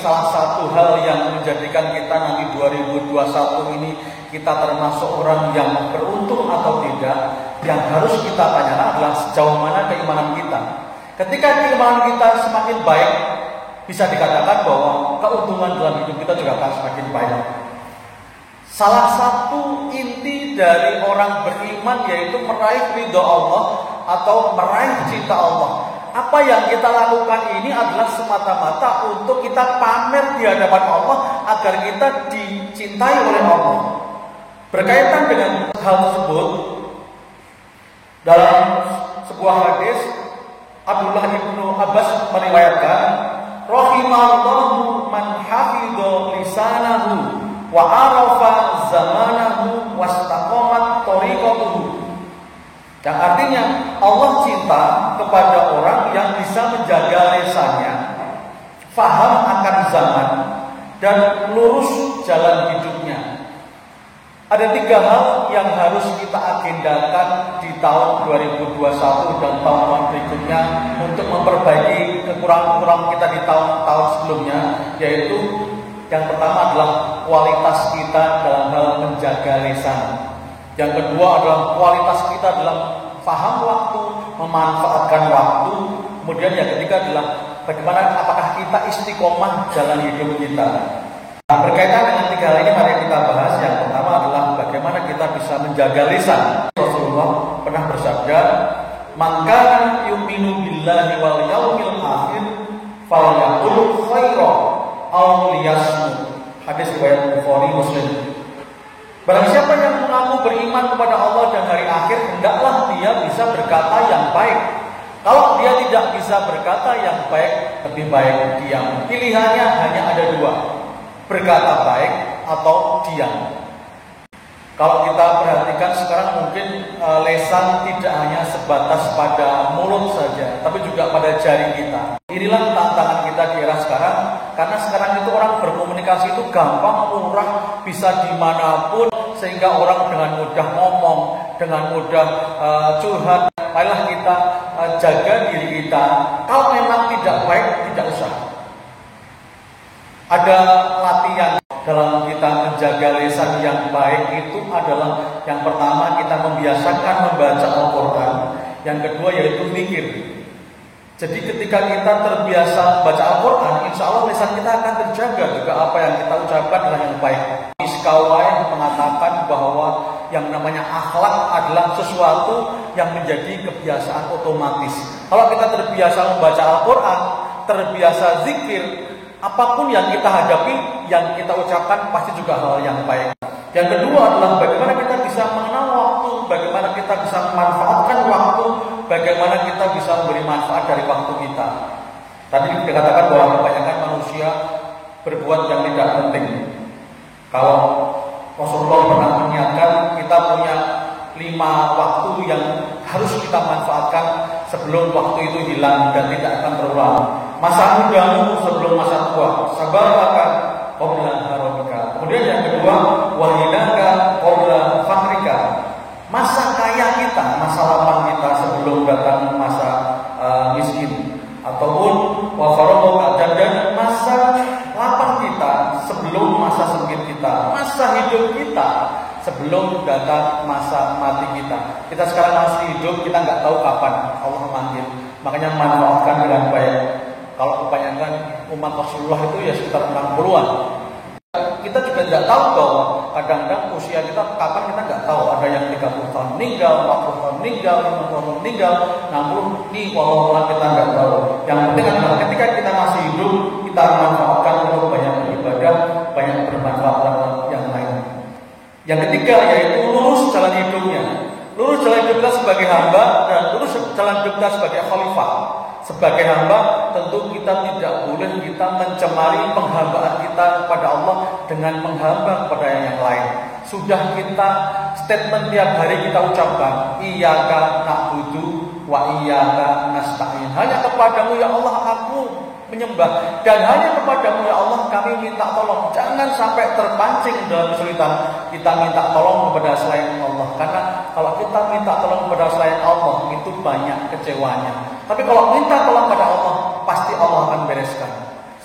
salah satu hal yang menjadikan kita nanti 2021 ini kita termasuk orang yang beruntung atau tidak, yang harus kita tanyakan adalah sejauh mana keimanan kita. Ketika keimanan kita semakin baik, bisa dikatakan bahwa keuntungan dalam hidup kita juga akan semakin baik. Salah satu inti dari orang beriman yaitu meraih ridho Allah atau meraih cinta Allah. Apa yang kita lakukan ini adalah semata-mata untuk kita pamer di hadapan Allah agar kita dicintai oleh Allah. Berkaitan dengan hal tersebut, dalam sebuah hadis Abdullah ibnu Abbas meriwayatkan, rahimallahu man hafidho lisanahu wa arafa zamanahu wastaqamat tariqatuhu. Yang artinya Allah cinta kepada orang yang bisa menjaga lisannya, faham akan zaman, dan lurus jalan hidupnya. Ada 3 hal yang harus kita agendakan di tahun 2021 dan tahun berikutnya untuk memperbaiki kekurangan-kekurangan kita di tahun-tahun sebelumnya, yaitu yang pertama adalah kualitas kita dalam hal menjaga lisan. Yang kedua adalah kualitas kita dalam paham waktu, memanfaatkan waktu. Kemudian yang ketiga adalah bagaimana apakah kita istiqomah jalan hidup kita. Nah, berkaitan dengan 3 hal ini mari kita bahas. Yang pertama adalah bagaimana kita bisa menjaga lisan. Rasulullah pernah bersabda, "Man kana yu'minu billahi wal yaumil akhir falyaqul khairan aw liyasmut." Hadis riwayat Bukhari Muslim. Barang siapa yang mengaku beriman kepada Allah dan hari akhir, hendaklah dia bisa berkata yang baik. Kalau dia tidak bisa berkata yang baik, lebih baik diam. Pilihannya hanya ada 2, berkata baik atau diam. Kalau kita perhatikan sekarang mungkin lesan tidak hanya sebatas pada mulut saja, tapi juga pada jari kita. Inilah tantangan kita di era sekarang, karena sekarang itu orang berkomunikasi itu gampang, murah, bisa dimanapun, sehingga orang dengan mudah ngomong, dengan mudah curhat. Marilah kita jaga diri kita. Kalau memang tidak baik, tidak usah. Ada latihan dalam kita menjaga lisan yang baik itu adalah yang pertama kita membiasakan membaca Al-Quran. Yang kedua yaitu zikir. Jadi ketika kita terbiasa baca Al-Quran, insya Allah lisan kita akan terjaga. Juga apa yang kita ucapkan adalah yang baik. Iskawai mengatakan bahwa yang namanya akhlak adalah sesuatu yang menjadi kebiasaan otomatis. Kalau kita terbiasa membaca Al-Quran, terbiasa zikir, apapun yang kita hadapi, yang kita ucapkan pasti juga hal yang baik. Yang kedua adalah bagaimana kita bisa mengenal waktu, bagaimana kita bisa memanfaatkan waktu, bagaimana kita bisa memberi manfaat dari waktu kita. Tadi dikatakan bahwa kebanyakan manusia berbuat yang tidak penting. Kalau Rasulullah pernah mengingatkan kita punya 5 waktu yang harus kita manfaatkan sebelum waktu itu hilang dan tidak akan terulang. Masa mudamu sebelum masa tua, sabaraka qabla haramika. Kemudian yang kedua, wahinaka qabla fakrika. Masa kaya kita, masa lapang kita sebelum datang masa miskin. Ataupun wa faragha, dan masa lapang kita sebelum masa sempit kita, masa hidup kita sebelum datang masa mati kita. Kita sekarang masih hidup, kita nggak tahu kapan Allah memanggil. Makanya manfaatkan dengan baik. Kalau kebanyakan umat Rasulullah itu ya sekitar 60-an. Kita juga tidak tahu bahwa kadang-kadang usia kita kapan kita nggak tahu. Ada yang 30 tahun meninggal, 40 tahun meninggal, 50 tahun meninggal, 60 ini walau kita nggak tahu. Yang penting adalah ketika kita masih hidup, kita manfaatkan untuk banyak beribadah, banyak bermanfaat yang lain. Yang ketiga yaitu lurus jalan hidupnya. Lurus jalan hidup kita sebagai hamba dan lurus jalan hidup kita sebagai khalifah. Sebagai hamba tentu kita tidak boleh kita mencemari penghambaan kita kepada Allah dengan menghamba kepada yang lain. Sudah kita statement tiap hari kita ucapkan, iyyaka na'budu wa iyyaka nasta'in. Hanya kepadamu ya Allah aku menyembah, dan hanya kepadamu ya Allah kami minta tolong. Jangan sampai terpancing dalam kesulitan kita minta tolong kepada selain Allah. Karena kalau kita minta tolong kepada selain Allah itu banyak kecewanya. Tapi kalau minta tolong kepada Allah, pasti Allah akan bereskan.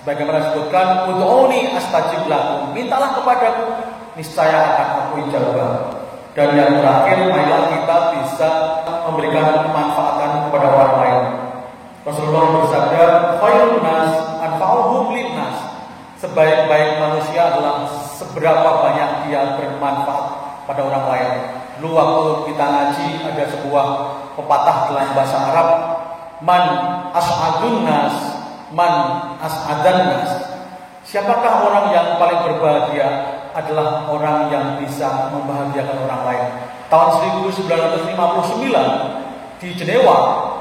Sebagaimana disebutkan, ud'uni astajib lakum, mintalah kepadaku, niscaya akan aku ijabah. Dan yang terakhir, marilah kita bisa memberikan kemanfaatan kepada orang lain. Rasulullah bersabda, khairun nas anfa'uhum linnas. Sebaik-baik manusia adalah seberapa banyak dia bermanfaat pada orang lain. Dulu waktu kita ngaji ada sebuah pepatah dalam bahasa Arab, man as'adun nas, man as'adan nas. Siapakah orang yang paling berbahagia? Adalah orang yang bisa membahagiakan orang lain. Tahun 1959 di Jenewa,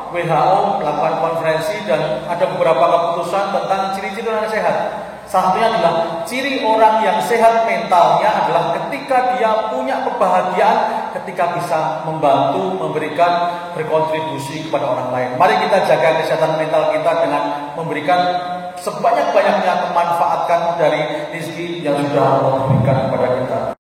WHO melakukan konferensi dan ada beberapa keputusan tentang ciri-ciri orang sehat. Salah satunya adalah ciri orang yang sehat mentalnya adalah ketika dia punya kebahagiaan, ketika bisa membantu, memberikan, berkontribusi kepada orang lain. Mari kita jaga kesehatan mental kita dengan memberikan sebanyak-banyaknya, memanfaatkan dari rezeki yang sudah Allah berikan kepada kita.